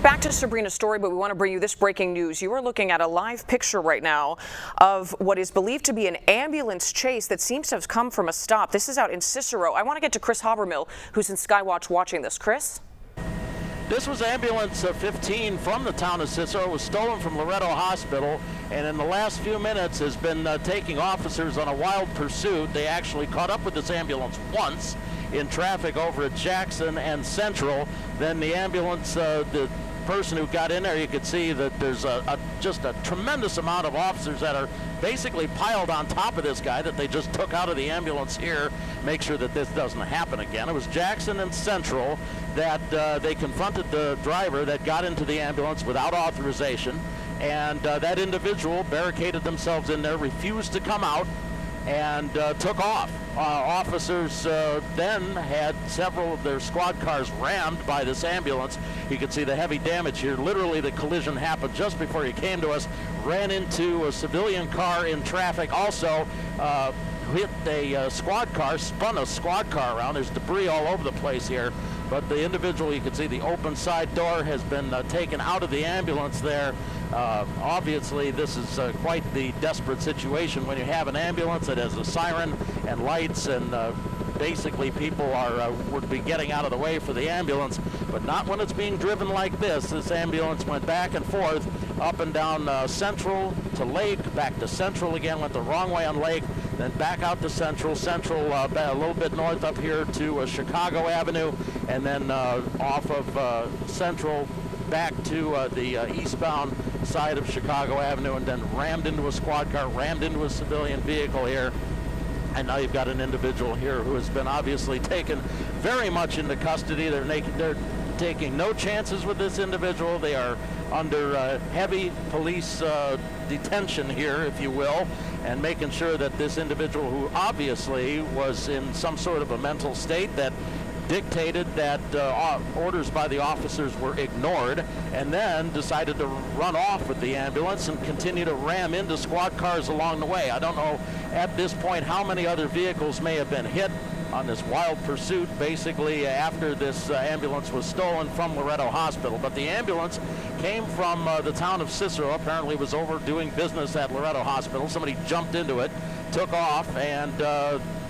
Back to Sabrina's story, but we want to bring you this breaking news. You are looking at a live picture right now of what is believed to be an ambulance chase that seems to have come from a stop. This is out in Cicero. I want to get to Chris Habermill, who's in Skywatch watching this. Chris? This was ambulance 15 from the town of Cicero. It was stolen from Loretto Hospital, and in the last few minutes has been taking officers on a wild pursuit. They actually caught up with this ambulance once in traffic over at Jackson and Central. Then the ambulance, the person who got in there, you could see that there's just a tremendous amount of officers that are basically piled on top of this guy that they just took out of the ambulance here. Make sure that this doesn't happen again. It was Jackson and Central that they confronted the driver that got into the ambulance without authorization, and that individual barricaded themselves in there, refused to come out, and took off. Officers then had several of their squad cars rammed by this ambulance. You can see the heavy damage here. Literally, the collision happened just before he came to us, ran into a civilian car in traffic, also hit a squad car, spun a squad car around. There's debris all over the place here. But the individual, you can see the open side door has been taken out of the ambulance there. Obviously, this is quite the desperate situation when you have an ambulance that has a siren and lights, and basically people would be getting out of the way for the ambulance, but not when it's being driven like this. This ambulance went back and forth, up and down Central to Lake, back to Central again, went the wrong way on Lake, then back out to Central, a little bit north up here to Chicago Avenue, and then off of Central back to the eastbound side of Chicago Avenue, and then rammed into a squad car, rammed into a civilian vehicle here. And now you've got an individual here who has been obviously taken very much into custody. They're taking no chances with this individual. They are under heavy police detention here, if you will, and making sure that this individual, who obviously was in some sort of a mental state that dictated that orders by the officers were ignored, and then decided to run off with the ambulance and continue to ram into squad cars along the way. I don't know at this point how many other vehicles may have been hit on this wild pursuit, basically after this ambulance was stolen from Loretto Hospital. But the ambulance came from the town of Cicero, apparently was over doing business at Loretto Hospital. Somebody jumped into it, took off, and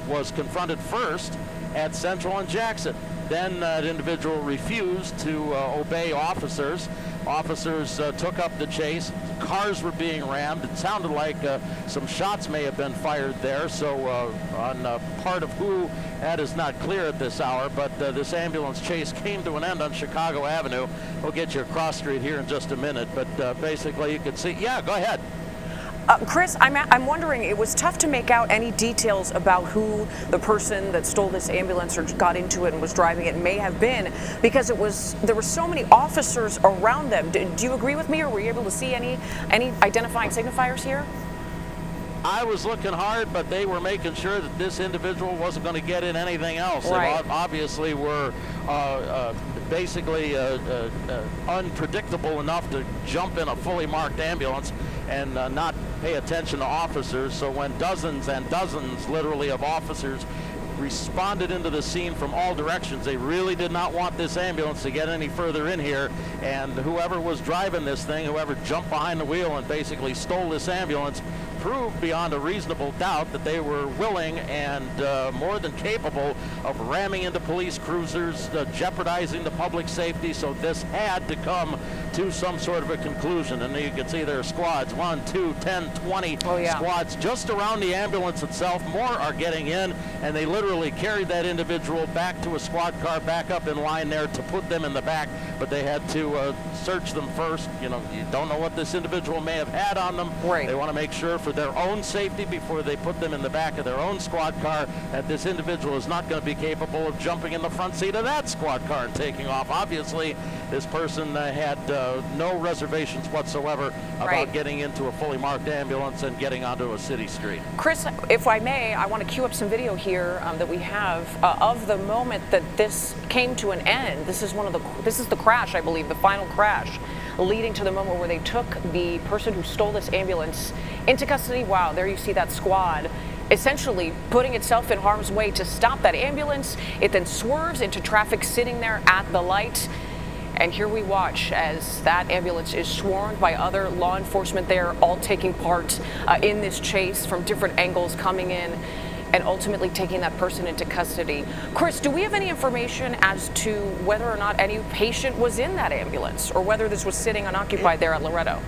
was confronted first at Central and Jackson. Then that individual refused to obey officers. Officers took up the chase. Cars were being rammed. It sounded like some shots may have been fired there. So on part of who, that is not clear at this hour, but this ambulance chase came to an end on Chicago Avenue. We'll get you across street here in just a minute, but basically you can see, yeah, go ahead. Chris, I'm wondering, it was tough to make out any details about who the person that stole this ambulance or got into it and was driving it may have been, because there were so many officers around them. Do you agree with me, or were you able to see any identifying signifiers here? I was looking hard, but they were making sure that this individual wasn't going to get in anything else. Right. They obviously were basically unpredictable enough to jump in a fully marked ambulance and not pay attention to officers. So when dozens and dozens, literally, of officers responded into the scene from all directions, they really did not want this ambulance to get any further in here. And whoever was driving this thing, whoever jumped behind the wheel and basically stole this ambulance, proved beyond a reasonable doubt that they were willing and more than capable of ramming into police cruisers, jeopardizing the public safety. So this had to come to some sort of a conclusion. And you can see there are squads, 1, 2, 10, 20 squads just around the ambulance itself. More are getting in, and they literally carried that individual back to a squad car, back up in line there to put them in the back. But they had to search them first. You know, you don't know what this individual may have had on them. Right. They want to make sure for their own safety before they put them in the back of their own squad car that this individual is not going to be capable of jumping in the front seat of that squad car and taking off. Obviously, this person had no reservations whatsoever about getting into a fully marked ambulance and getting onto a city street. Chris, if I may, I want to cue up some video here that we have of the moment that this came to an end. This is the crash, I believe, the final crash, leading to the moment where they took the person who stole this ambulance into custody. Wow, there you see that squad essentially putting itself in harm's way to stop that ambulance. It then swerves into traffic, sitting there at the light. And here we watch as that ambulance is swarmed by other law enforcement there, all taking part in this chase from different angles, coming in and ultimately taking that person into custody. Chris, do we have any information as to whether or not any patient was in that ambulance, or whether this was sitting unoccupied there at Loretto?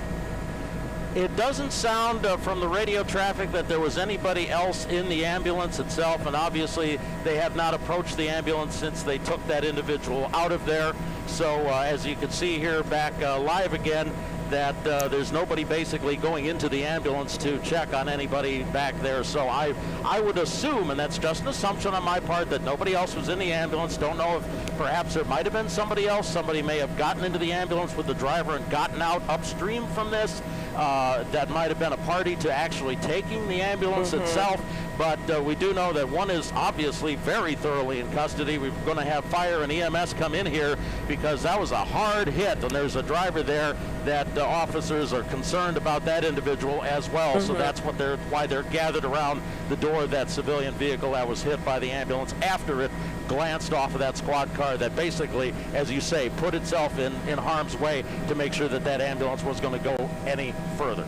It doesn't sound from the radio traffic that there was anybody else in the ambulance itself, and obviously they have not approached the ambulance since they took that individual out of there. So as you can see here back live again, that there's nobody basically going into the ambulance to check on anybody back there. So I would assume, and that's just an assumption on my part, that nobody else was in the ambulance. Don't know if perhaps there might have been somebody else. Somebody may have gotten into the ambulance with the driver and gotten out upstream from this. That might have been a party to actually taking the ambulance itself. But we do know that one is obviously very thoroughly in custody. We're going to have fire and EMS come in here because that was a hard hit, and there's a driver there that officers are concerned about that individual as well. So that's why they're gathered around the door of that civilian vehicle that was hit by the ambulance after it glanced off of that squad car that basically, as you say, put itself in harm's way to make sure that that ambulance was going to go any further.